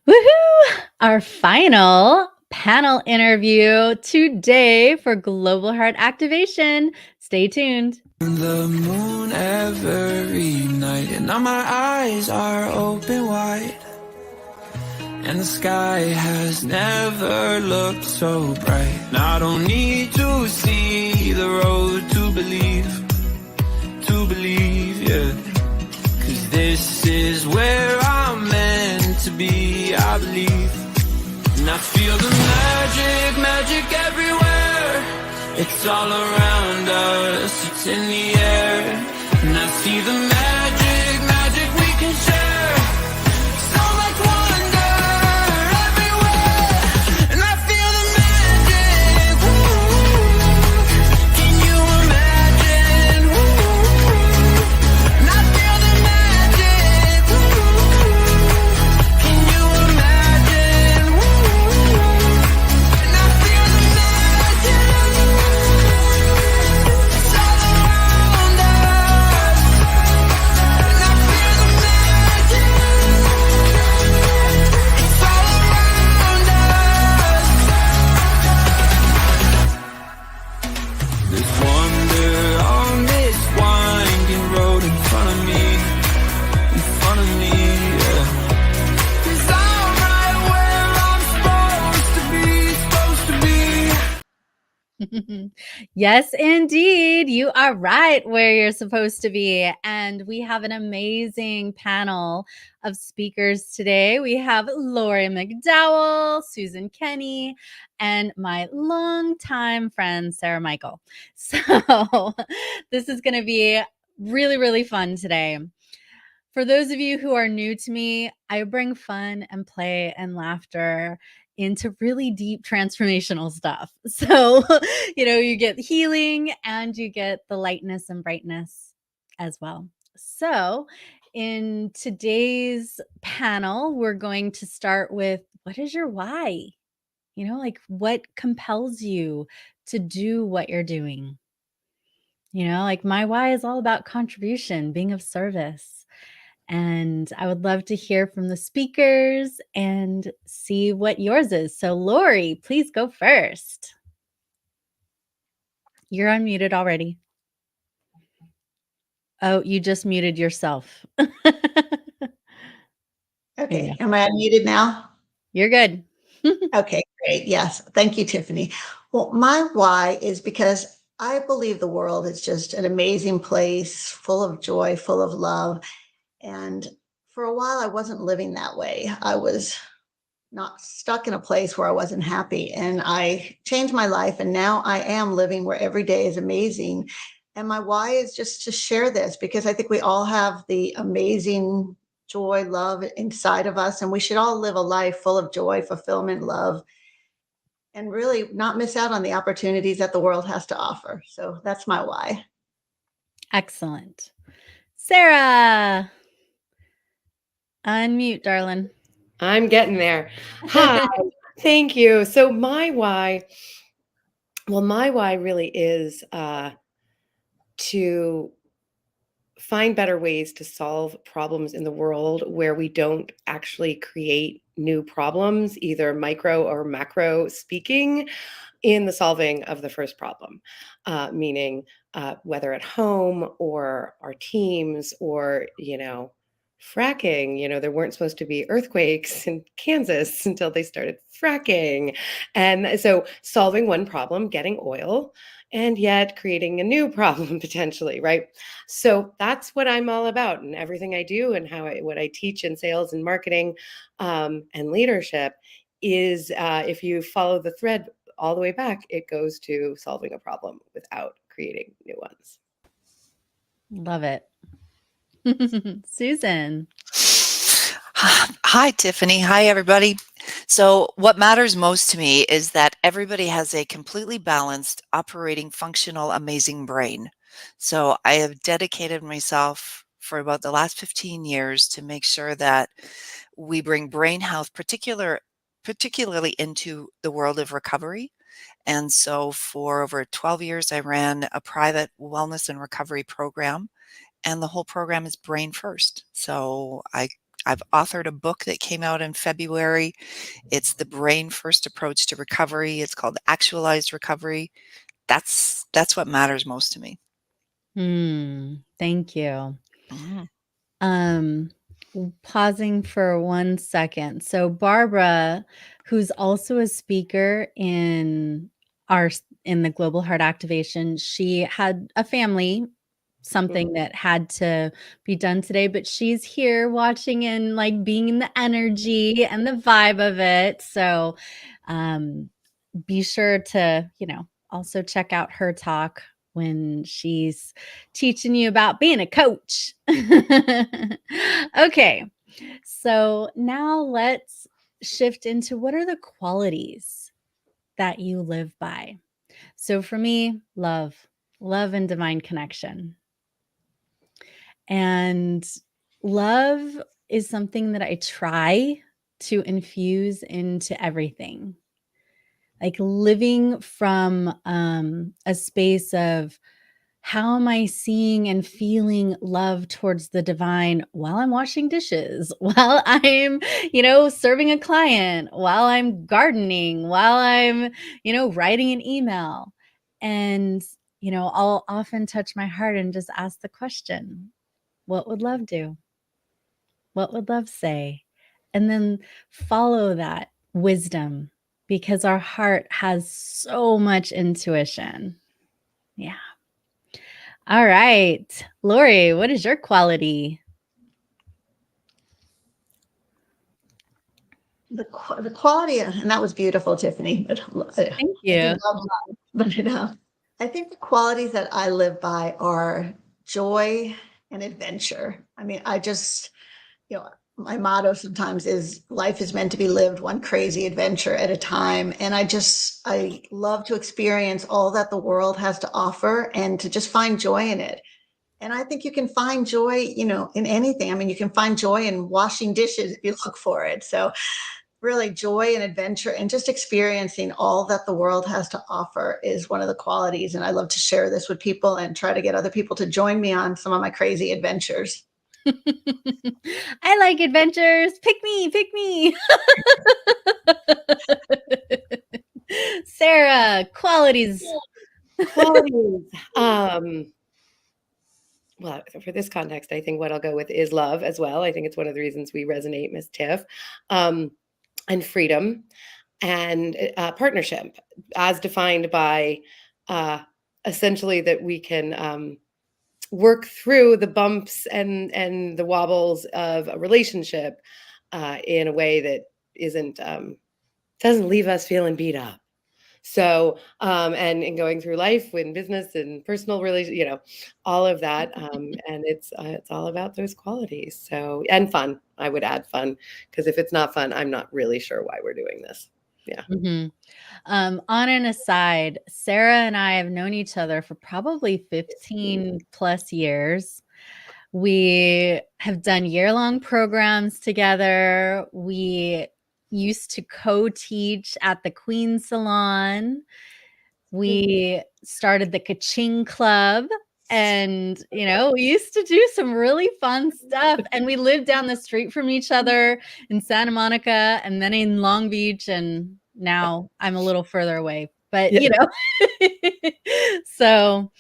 Woohoo! Our final panel interview today for Global Heart Activation. Stay tuned. The moon every night, and now my eyes are open wide, and the sky has never looked so bright. And I don't need to see the road to believe, yeah. 'Cause this is where I'm meant to be, I believe. And I feel the magic everywhere. It's all around us, it's in the air. And I see the magic we can share. So much wonder everywhere. And I feel the magic, can you imagine? And I feel the magic, can you imagine? And I feel the magic, it's all around us. And I feel the magic, it's all around us. There's wonder on this winding road in front of me, yeah. 'Cause I'm right where I'm supposed to be. Yes, indeed. You are right where you're supposed to be. And we have an amazing panel of speakers today. We have Lori McDowell, Susan Kenney, and my longtime friend, Sarah Michael. So this is going to be really, really fun today. For those of you who are new to me, I bring fun and play and laughter into really deep transformational stuff. So, you get healing and you get the lightness and brightness as well. So, in today's panel, we're going to start with what is your why? Like what compels you to do what you're doing? Like my why is all about contribution, being of service. And I would love to hear from the speakers and see what yours is. So, Lori, please go first. You're unmuted already. Oh, you just muted yourself. Okay. Am I unmuted now? You're good. Okay, great. Yes. Thank you, Tiffany. Well, my why is because I believe the world is just an amazing place, full of joy, full of love. And for a while, I wasn't living that way. I was not stuck in a place where I wasn't happy. And I changed my life. And now I am living where every day is amazing. And my why is just to share this because I think we all have the amazing joy, love inside of us. And we should all live a life full of joy, fulfillment, love, and really not miss out on the opportunities that the world has to offer. So that's my why. Excellent. Sarah, unmute, darling. I'm getting there. Hi, thank you. So my why really is to find better ways to solve problems in the world where we don't actually create new problems, either micro or macro speaking, in the solving of the first problem, meaning whether at home or our teams or, fracking. There weren't supposed to be earthquakes in Kansas until they started fracking. And so solving one problem, getting oil, and yet creating a new problem potentially, right? So that's what I'm all about, and everything I do and what I teach in sales and marketing and leadership is if you follow the thread all the way back, it goes to solving a problem without creating new ones. Love it. Susan. Hi, Tiffany. Hi, everybody. So what matters most to me is that everybody has a completely balanced, operating, functional, amazing brain. So I have dedicated myself for about the last 15 years to make sure that we bring brain health, particularly into the world of recovery. And so for over 12 years, I ran a private wellness and recovery program, and the whole program is brain first. So I I've authored a book that came out in February. It's The Brain First Approach to Recovery. It's called Actualized Recovery. That's what matters most to me. Thank you. Mhm. Um, Pausing for 1 second. So Barbara, who's also a speaker in the Global Heart Activation, she had a family, something that had to be done today, but she's here watching and, like, being in the energy and the vibe of it. So, be sure to, also check out her talk when she's teaching you about being a coach. Okay. So now let's shift into what are the qualities that you live by? So for me, love and divine connection. And love is something that I try to infuse into everything. Like living from a space of how am I seeing and feeling love towards the divine while I'm washing dishes, while I'm, serving a client, while I'm gardening, while I'm, writing an email. And, I'll often touch my heart and just ask the question, what would love do? What would love say? And then follow that wisdom because our heart has so much intuition. Yeah. All right. Lori, what is your quality? The quality, and that was beautiful, Tiffany. But Thank I do you. love love, but I think the qualities that I live by are joy and adventure. I mean, my motto sometimes is life is meant to be lived one crazy adventure at a time. And I love to experience all that the world has to offer and to just find joy in it. And I think you can find joy, in anything. I mean, you can find joy in washing dishes if you look for it. So really joy and adventure and just experiencing all that the world has to offer is one of the qualities. And I love to share this with people and try to get other people to join me on some of my crazy adventures. I like adventures. Pick me, pick me. Sarah, qualities. Qualities. Well, for this context, I think what I'll go with is love as well. I think it's one of the reasons we resonate, Miss Tiff, and freedom and partnership, as defined by uh, essentially that we can work through the bumps and the wobbles of a relationship in a way that isn't doesn't leave us feeling beat up. So, and in going through life in business and personal relations, all of that. And it's all about those qualities. So, and fun, I would add fun, because if it's not fun, I'm not really sure why we're doing this. Yeah. Mhm. On an aside, Sarah and I have known each other for probably 15 plus years. We have done year-long programs together. We used to co-teach at the Queen Salon. We started the Kaching Club and, we used to do some really fun stuff, and we lived down the street from each other in Santa Monica and then in Long Beach, and now I'm a little further away, but, Yeah. So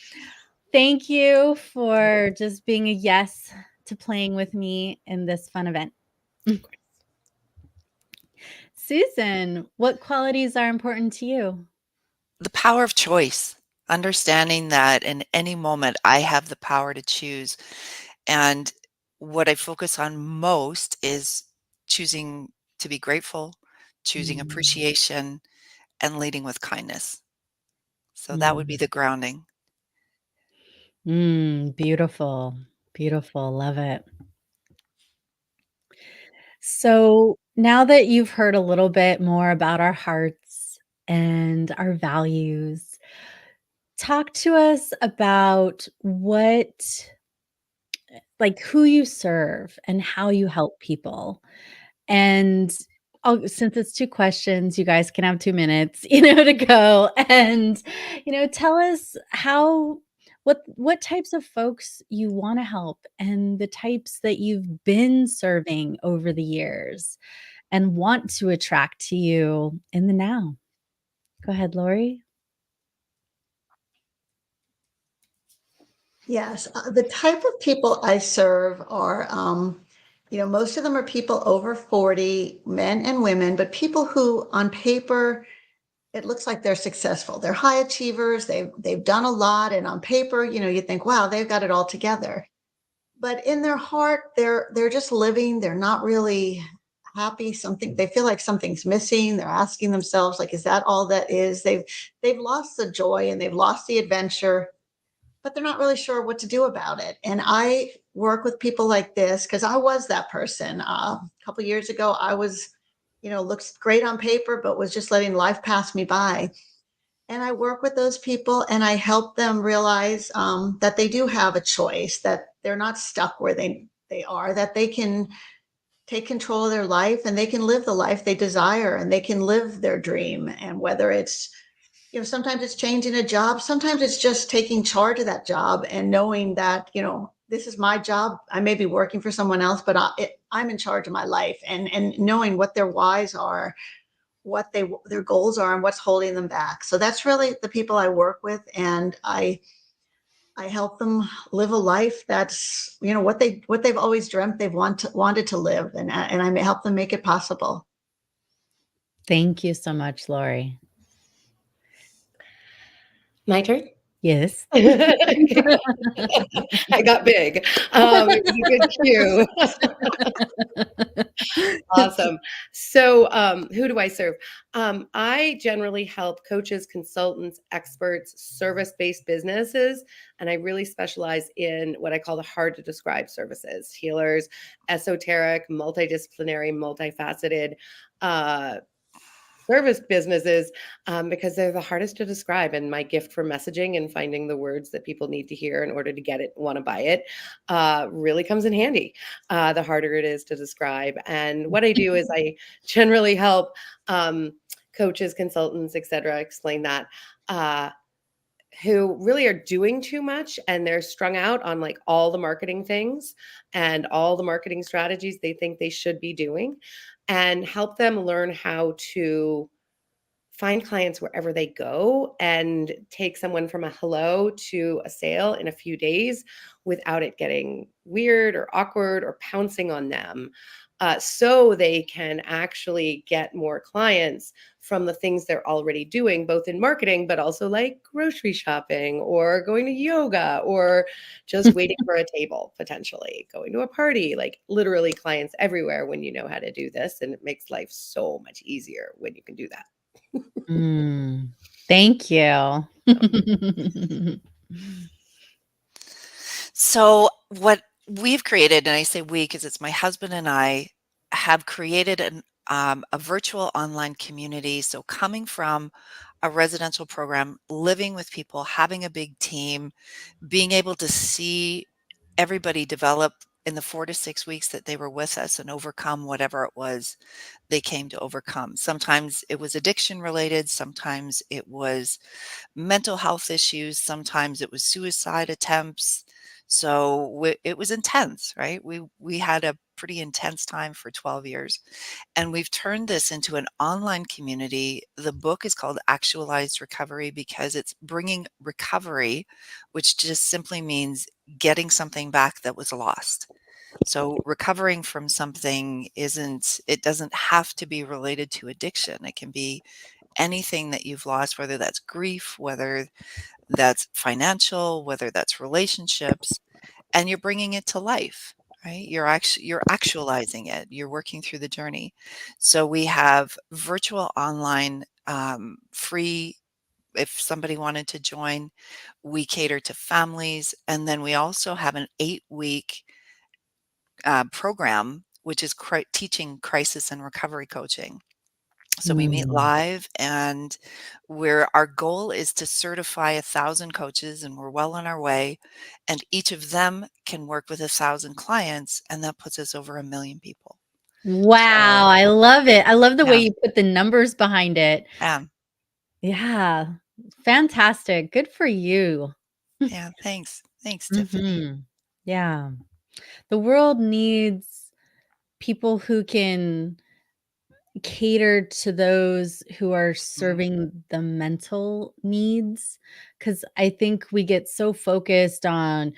thank you for just being a yes to playing with me in this fun event. Susan, what qualities are important to you? The power of choice, understanding that in any moment I have the power to choose. And what I focus on most is choosing to be grateful, choosing Mm, appreciation, and leading with kindness. So that would be mm, the grounding. beautiful. Beautiful. Love it. So now that you've heard a little bit more about our hearts and our values, talk to us about who you serve and how you help people. And since it's 2 questions, you guys can have 2 minutes, to go. And, tell us what types of folks you want to help and the types that you've been serving over the years and want to attract to you in the now. Go ahead, Lori. Yes, the type of people I serve are, most of them are people over 40, men and women, but people who on paper, it looks like they're successful. They're high achievers. They've done a lot. And on paper, you think, wow, they've got it all together. But in their heart, they're just living. They're not really happy. They feel like something's missing. They're asking themselves, like, is that all that is? They've lost the joy and they've lost the adventure, but they're not really sure what to do about it. And I work with people like this because I was that person. A couple of years ago, I was, looks great on paper, but was just letting life pass me by. And I work with those people and I help them realize that they do have a choice, that they're not stuck where they are, that they can take control of their life and they can live the life they desire and they can live their dream. And whether it's, sometimes it's changing a job, sometimes it's just taking charge of that job and knowing that, this is my job. I may be working for someone else, but I'm in charge of my life, and knowing what their whys are, what their goals are, and what's holding them back. So that's really the people I work with, and I help them live a life that's, what they've always dreamt they've wanted to live, and I help them make it possible. Thank you so much, Lori. My turn? Yes. I got big. It was a good cue. Awesome. So who do I serve? I generally help coaches, consultants, experts, service-based businesses, and I really specialize in what I call the hard to describe services: healers, esoteric, multidisciplinary, multifaceted service businesses, because they're the hardest to describe. And my gift for messaging and finding the words that people need to hear in order to get it, want to buy it, really comes in handy. The harder it is to describe. And what I do is I generally help coaches, consultants, etc., explain that. Who really are doing too much and they're strung out on like all the marketing things and all the marketing strategies they think they should be doing, and help them learn how to find clients wherever they go and take someone from a hello to a sale in a few days without it getting weird or awkward or pouncing on them. So they can actually get more clients from the things they're already doing, both in marketing, but also like grocery shopping or going to yoga or just waiting for a table, potentially going to a party, like literally clients everywhere when you know how to do this. And it makes life so much easier when you can do that. Thank you. So what we've created, and I say we because it's my husband and I, have created a virtual online community. So coming from a residential program, living with people, having a big team, being able to see everybody develop in the 4 to 6 weeks that they were with us and overcome whatever it was they came to overcome. Sometimes it was addiction related, sometimes it was mental health issues, sometimes it was suicide attempts. So it was intense, right? We had a pretty intense time for 12 years. And we've turned this into an online community. The book is called Actualized Recovery because it's bringing recovery, which just simply means getting something back that was lost. So recovering from something it doesn't have to be related to addiction. It can be anything that you've lost, whether that's grief, whether that's financial, whether that's relationships, and you're bringing it to life, right? You're actualizing it. You're working through the journey. So we have virtual online, free. If somebody wanted to join, we cater to families. And then we also have an 8-week program, which is teaching crisis and recovery coaching. So we meet live, and our goal is to certify 1,000 coaches, and we're well on our way. And each of them can work with 1,000 clients, and that puts us over 1 million people. Wow, I love it. I love the way Yeah. you put the numbers behind it. Yeah. Yeah, fantastic. Good for you. Yeah, thanks. Thanks, Tiffany. Yeah. The world needs people who can cater to those who are Mhm. serving the mental needs, because I think we get so focused on,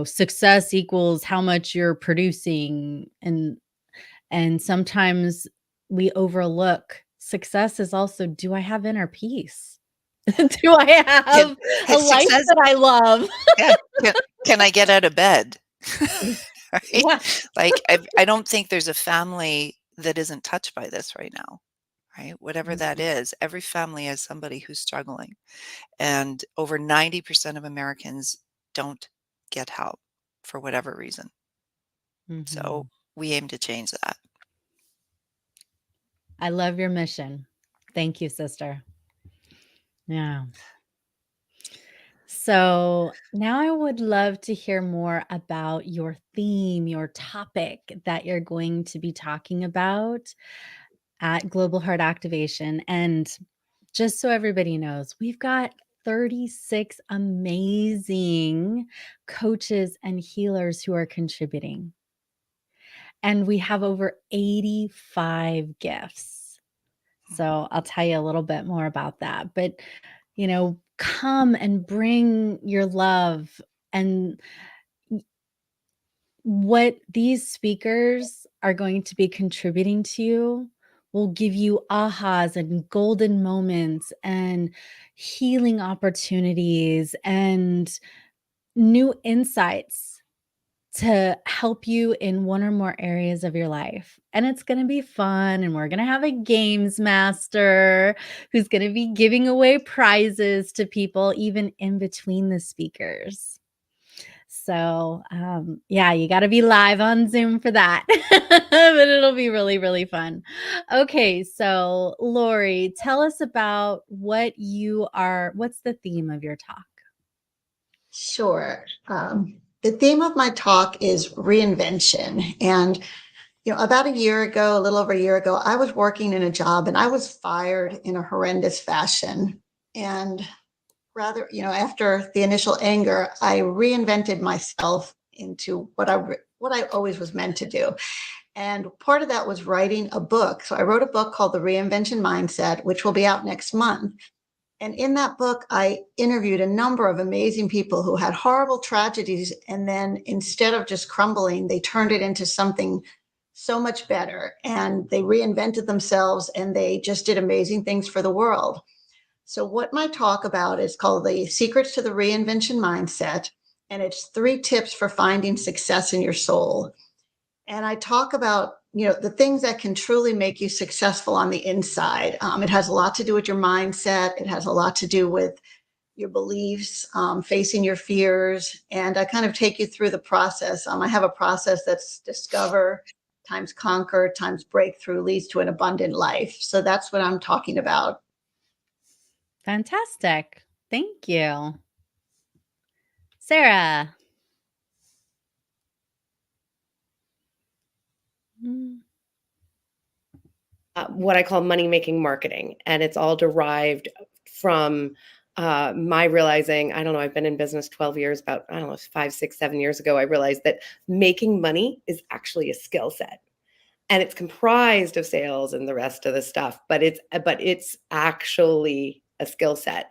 success equals how much you're producing, and sometimes we overlook success is also, do I have inner peace? Yeah. Do I Can have a has life success that I love? yeah, can I get out of bed? Right? Yeah. Like, I don't think there's a family that isn't touched by this right now, right? Whatever that Mhm. is, every family has somebody who's struggling, and over 90% of Americans don't get help for whatever reason. So, Mhm. we aim to change that. I love your mission. Thank you, sister. Yeah. So now I would love to hear more about your theme, your topic that you're going to be talking about at Global Heart Activation. And just so everybody knows, we've got 36 amazing coaches and healers who are contributing. And we have over 85 gifts. So I'll tell you a little bit more about that. But, come and bring your love, and what these speakers are going to be contributing to you will give you ahas and golden moments and healing opportunities and new insights to help you in one or more areas of your life. And it's going to be fun. And we're going to have a games master who's going to be giving away prizes to people even in between the speakers. So, yeah, you got to be live on Zoom for that. But it'll be really, really fun. Okay. So, Lori, tell us about what's the theme of your talk? Sure. The theme of my talk is reinvention. And, about a year ago, a little over a year ago, I was working in a job and I was fired in a horrendous fashion. And rather, after the initial anger, I reinvented myself into what I always was meant to do. And part of that was writing a book. So I wrote a book called The Reinvention Mindset, which will be out next month. And in that book, I interviewed a number of amazing people who had horrible tragedies. And then instead of just crumbling, they turned it into something so much better. And they reinvented themselves and they just did amazing things for the world. So, what my talk about is called The Secrets to the Reinvention Mindset. And it's 3 tips for finding success in your soul. And I talk about, the things that can truly make you successful on the inside. It has a lot to do with your mindset. It has a lot to do with your beliefs, facing your fears. And I kind of take you through the process. I have a process that's discover times conquer times breakthrough leads to an abundant life. So that's what I'm talking about. Fantastic. Thank you. Sarah. Mm. What I call money making marketing. And it's all derived from my realizing, I don't know, I've been in business 12 years, about, I don't know, 5, 6, 7 years ago, I realized that making money is actually a skill set. And it's comprised of sales and the rest of the stuff, but it's actually a skill set.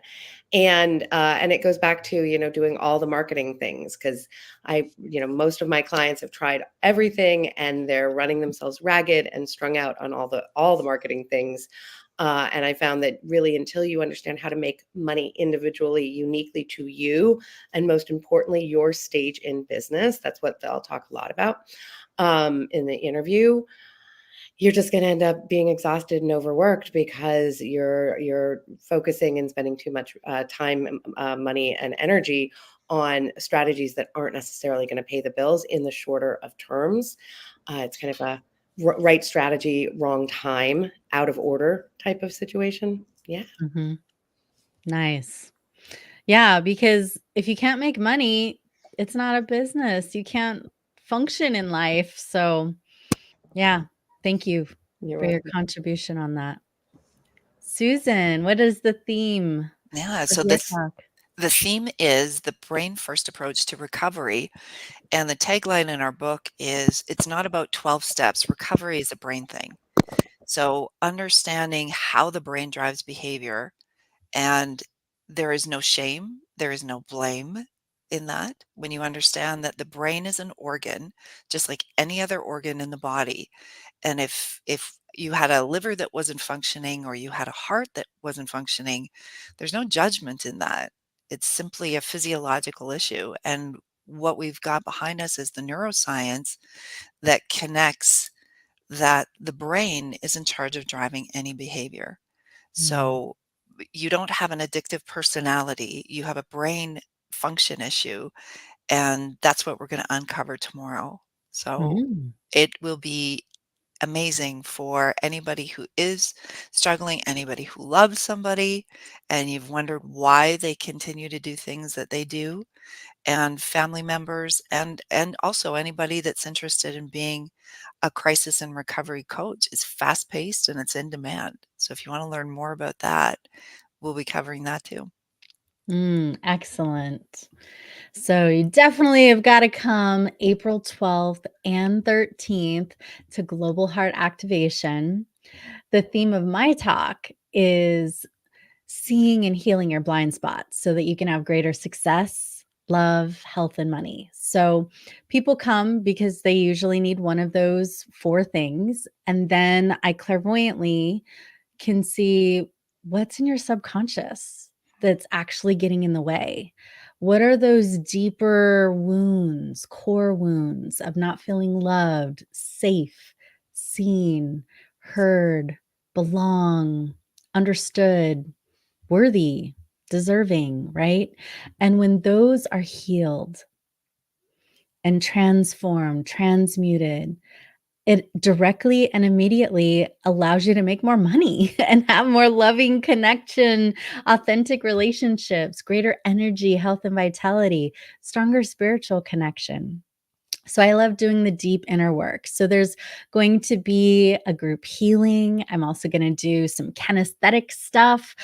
And it goes back to, doing all the marketing things, because most of my clients have tried everything and they're running themselves ragged and strung out on all the marketing things. And I found that really, until you understand how to make money individually, uniquely to you, and most importantly, your stage in business, that's what I'll talk a lot about in the interview. You're just going to end up being exhausted and overworked because you're focusing and spending too much time, money, and energy on strategies that aren't necessarily going to pay the bills in the shorter of terms. It's kind of a right strategy, wrong time, out of order type of situation. Yeah. Mhm. Nice. Yeah, because if you can't make money, it's not a business. You can't function in life. So, yeah, thank you You're for your welcome. contribution on that. Susan, what is the theme Yeah, of so your the talk? The theme is the brain first approach to recovery. And the tagline in our book is it's not about 12 steps. Recovery is a brain thing. So understanding how the brain drives behavior, and there is no shame, there is no blame in that. When you understand that the brain is an organ, just like any other organ in the body, and if you had a liver that wasn't functioning or you had a heart that wasn't functioning, there's no judgment in that. It's simply a physiological issue. And what we've got behind us is the neuroscience that connects that the brain is in charge of driving any behavior. Mm. So you don't have an addictive personality, you have a brain function issue, and that's what we're going to uncover tomorrow. So Mm. it will be amazing for anybody who is struggling, anybody who loves somebody, and you've wondered why they continue to do things that they do, and family members, and also anybody that's interested in being a crisis and recovery coach. It's fast paced and it's in demand. So if you want to learn more about that, we'll be covering that too. Excellent. So you definitely have got to come April 12th and 13th to Global Heart Activation. The theme of my talk is seeing and healing your blind spots so that you can have greater success, love, health, and money. So people come because they usually need one of those four things. And then I clairvoyantly can see what's in your subconscious that's actually getting in the way. What are those deeper wounds, core wounds of not feeling loved, safe, seen, heard, belong, understood, worthy, deserving, right? And when those are healed and transformed, transmuted, it directly and immediately allows you to make more money and have more loving connection, authentic relationships, greater energy, health, and vitality, stronger spiritual connection. So I love doing the deep inner work. So there's going to be a group healing. I'm also going to do some kinesthetic stuff,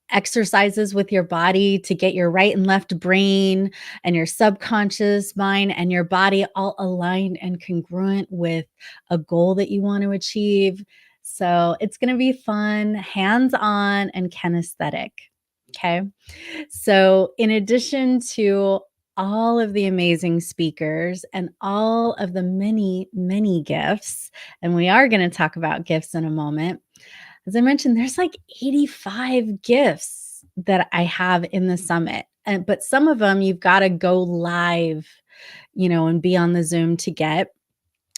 exercises with your body to get your right and left brain and your subconscious mind and your body all aligned and congruent with a goal that you want to achieve. So it's going to be fun, hands-on, and kinesthetic. Okay. So, in addition to all of the amazing speakers and all of the many, many gifts, and we are going to talk about gifts in a moment. As I mentioned, there's like 85 gifts that I have in the summit. But some of them you've got to go live, and be on the Zoom to get.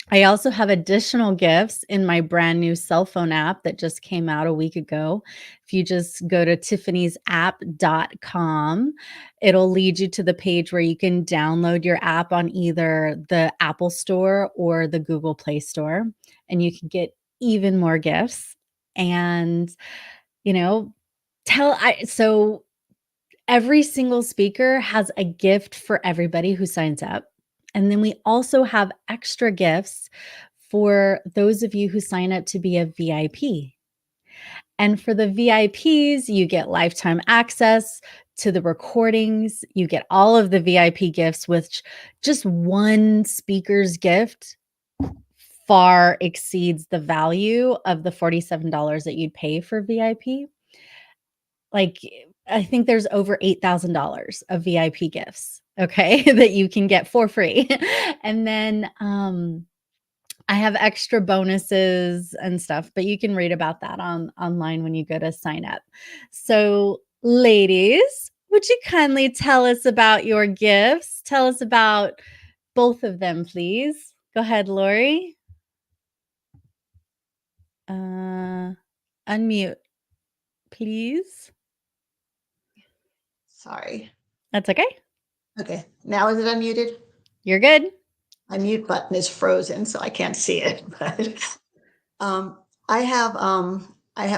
I also have additional gifts in my brand new cell phone app that just came out a week ago. If you just go to tiffanysapp.com, it'll lead you to the page where you can download your app on either the Apple Store or the Google Play Store, and you can get even more gifts. And, you know, so every single speaker has a gift for everybody who signs up. And then we also have extra gifts for those of you who sign up to be a VIP. And for the VIPs, you get lifetime access to the recordings. You get all of the VIP gifts, which just one speaker's gift far exceeds the value of the $47 that you'd pay for VIP. Like, I think there's over $8,000 of VIP gifts, okay, that you can get for free. And then I have extra bonuses and stuff, but you can read about that online when you go to sign up. So, ladies, would you kindly tell us about your gifts? Tell us about both of them, please. Go ahead, Lori. Unmute, please. Sorry. That's okay. Okay. Now is it unmuted? You're good. My mute button is frozen, so I can't see it. But I have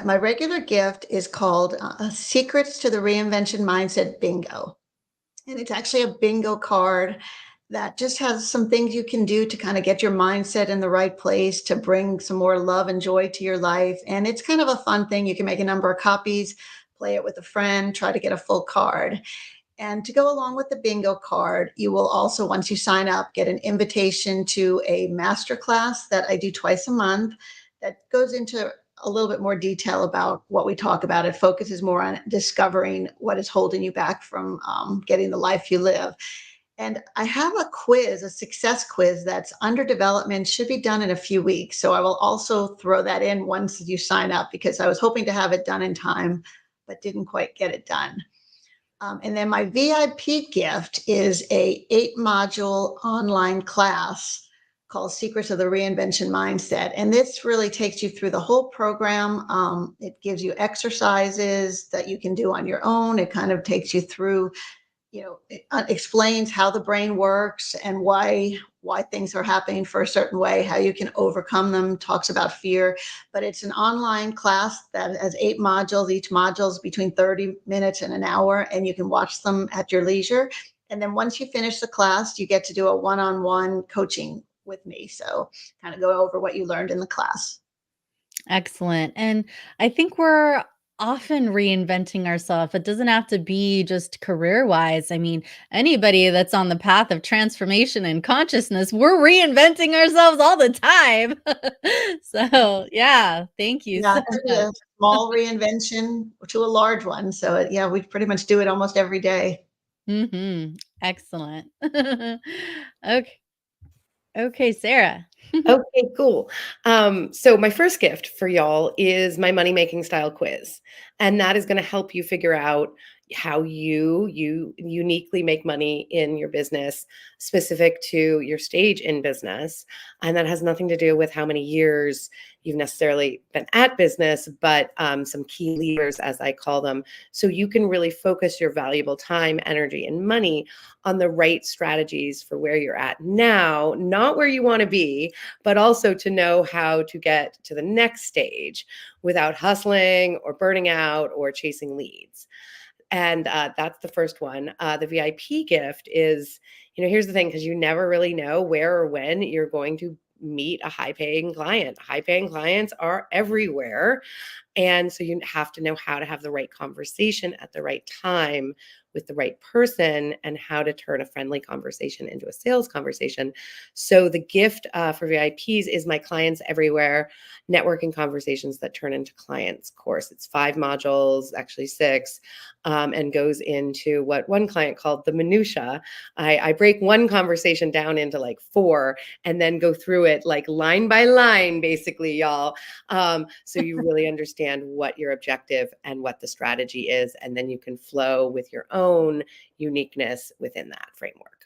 my regular gift is called Secrets to the Reinvention Mindset Bingo. And it's actually a bingo card that just has some things you can do to kind of get your mindset in the right place to bring some more love and joy to your life. And it's kind of a fun thing. You can make a number of copies, play it with a friend, try to get a full card. And to go along with the bingo card, you will also, once you sign up, get an invitation to a masterclass that I do twice a month that goes into a little bit more detail about what we talk about. It focuses more on discovering what is holding you back from getting the life you live. And I have a quiz, a success quiz that's under development, should be done in a few weeks. So I will also throw that in once you sign up, because I was hoping to have it done in time, but didn't quite get it done. And then my VIP gift is a 8-module online class called Secrets of the Reinvention Mindset. And this really takes you through the whole program. It gives you exercises that you can do on your own. It kind of takes you through, it explains how the brain works and why things are happening for a certain way, how you can overcome them, talks about fear. But it's an online class that has 8 modules. Each module is between 30 minutes and an hour, and you can watch them at your leisure. And then once you finish the class, you get to do a one-on-one coaching with me. So kind of go over what you learned in the class. Excellent. And I think we're often reinventing ourselves. It doesn't have to be just career wise. I mean, anybody that's on the path of transformation and consciousness, we're reinventing ourselves all the time. So, yeah, thank you Yeah, so it could be much. a small reinvention to a large one. So yeah, we pretty much do it almost every day. Excellent. Okay. Okay, Sarah. Okay, cool. So my first gift for y'all is my money making style quiz, and that is going to help you figure out how you uniquely make money in your business, specific to your stage in business, and that has nothing to do with how many years you've necessarily been at business, but some key levers, as I call them, so you can really focus your valuable time, energy, and money on the right strategies for where you're at now, not where you want to be, but also to know how to get to the next stage without hustling or burning out or chasing leads. And that's the first one. The VIP gift is, here's the thing, because you never really know where or when you're going to meet a high paying client. High paying clients are everywhere. And so you have to know how to have the right conversation at the right time with the right person, and how to turn a friendly conversation into a sales conversation. So the gift for VIPs is my Clients Everywhere networking conversations that turn into clients course. It's 5 modules, actually 6, and goes into what one client called the minutia. I break one conversation down into like 4 and then go through it like line by line, basically, y'all. So you really understand what your objective and what the strategy is, and then you can flow with your own uniqueness within that framework.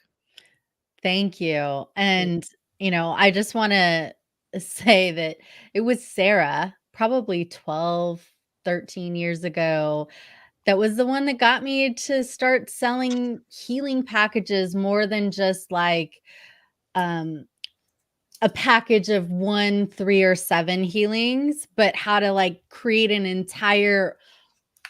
Thank you. And, I just want to say that it was Sarah, probably 12, 13 years ago, that was the one that got me to start selling healing packages more than just like um, a package of 1, 3, or 7 healings, but how to like create an entire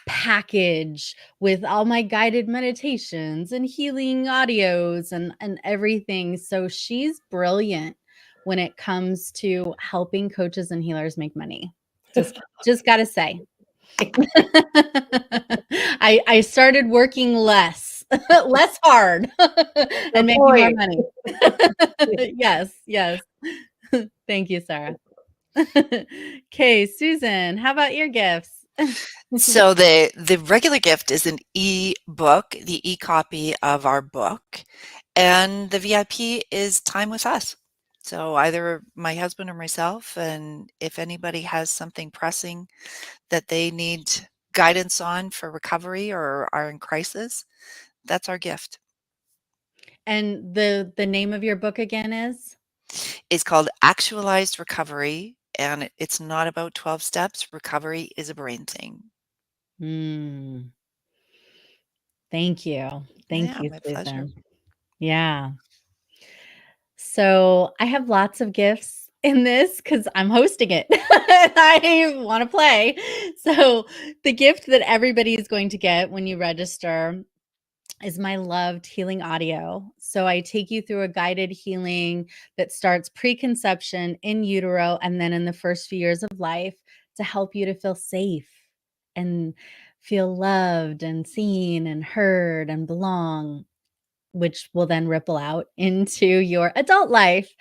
package with all my guided meditations and healing audios and everything. So she's brilliant when it comes to helping coaches and healers make money. Just got to say. I started working less hard and making more money. Yes. Thank you, Sarah. Okay, Susan, how about your gifts? So the regular gift is an e-book, the e-copy of our book, and the VIP is time with us. So either my husband or myself, and if anybody has something pressing that they need guidance on for recovery or are in crisis, that's our gift. And the name of your book again is? It's called Actualized Recovery, and it's not about 12 steps. Recovery is a brain thing. Thank you. Thank Yeah, you, my pleasure. Susan. Yeah. So I have lots of gifts in this because I'm hosting it. I want to play. So the gift that everybody is going to get when you register is my loved healing audio. So I take you through a guided healing that starts preconception, in utero, and then in the first few years of life to help you to feel safe and feel loved and seen and heard and belong, which will then ripple out into your adult life.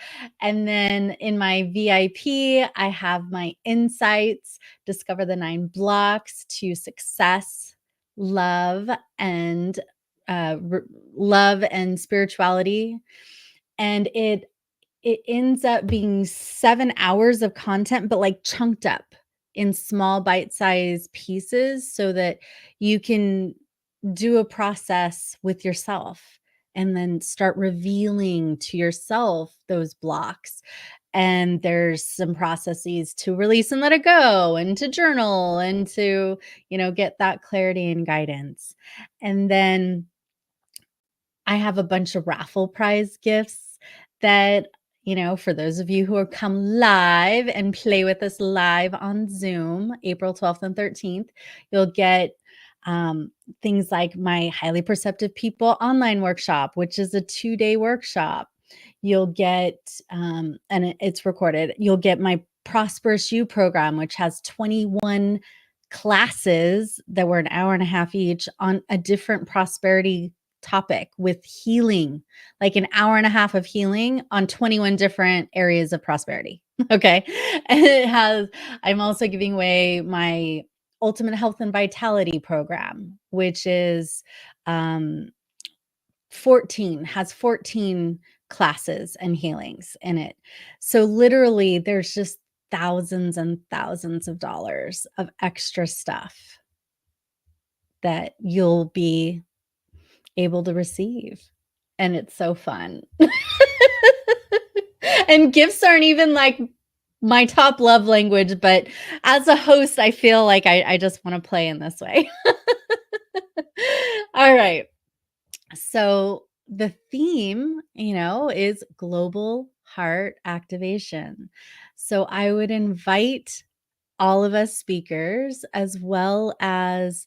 And then in my VIP, I have my insights, discover the 9 blocks to success, love, and love and spirituality. And it ends up being 7 hours of content, but like chunked up in small bite-sized pieces so that you can do a process with yourself and then start revealing to yourself those blocks. And there's some processes to release and let it go, and to journal, and to, get that clarity and guidance. And then I have a bunch of raffle prize gifts that, for those of you who are come live and play with us live on Zoom, April 12th and 13th, you'll get things like my Highly Perceptive People online workshop, which is a 2-day workshop. You'll get, and it's recorded, you'll get my Prosperous You program, which has 21 classes that were an hour and a half each on a different prosperity topic with healing, like an hour and a half of healing on 21 different areas of prosperity. Okay. And I'm also giving away my Ultimate Health and Vitality program, which is 14 classes and healings in it. So literally there's just thousands and thousands of dollars of extra stuff that you'll be able to receive. And it's so fun. And gifts aren't even like my top love language, but as a host, I feel like I just want to play in this way. All right. So the theme, is global heart activation. So I would invite all of us speakers, as well as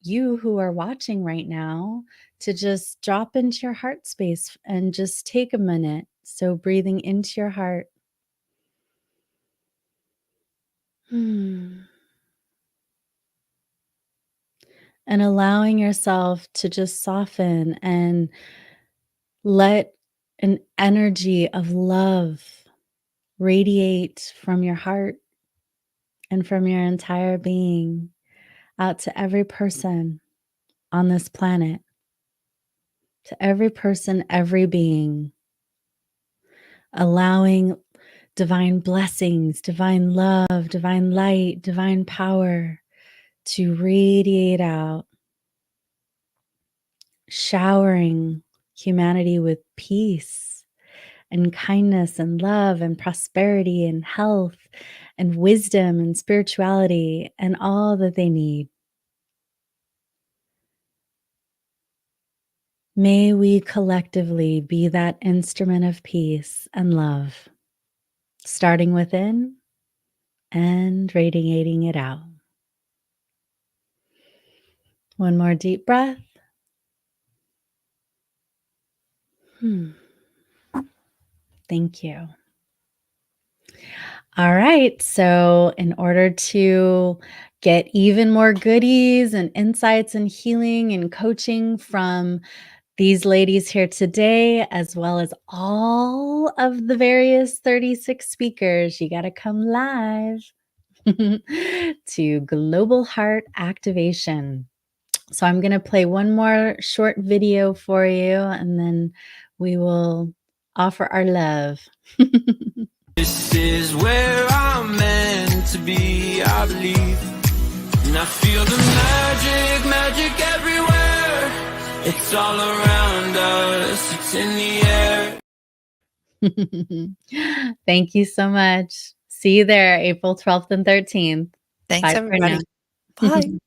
you who are watching right now, to just drop into your heart space and just take a minute. So breathing into your heart. And allowing yourself to just soften and let an energy of love radiate from your heart and from your entire being out to every person on this planet, to every person, every being, allowing divine blessings, divine love, divine light, divine power to radiate out, showering humanity with peace and kindness and love and prosperity and health and wisdom and spirituality and all that they need. May we collectively be that instrument of peace and love, starting within and radiating it out. One more deep breath. Thank you. All right. So in order to get even more goodies and insights and healing and coaching from these ladies here today, as well as all of the various 36 speakers, you got to come live to Global Heart Activation. So I'm going to play one more short video for you, and then we will offer our love. This is where I'm meant to be, I believe. And I feel the magic everywhere. It's all around us, it's in the air. Thank you so much. See you there, April 12th and 13th. Thanks, everybody. Bye.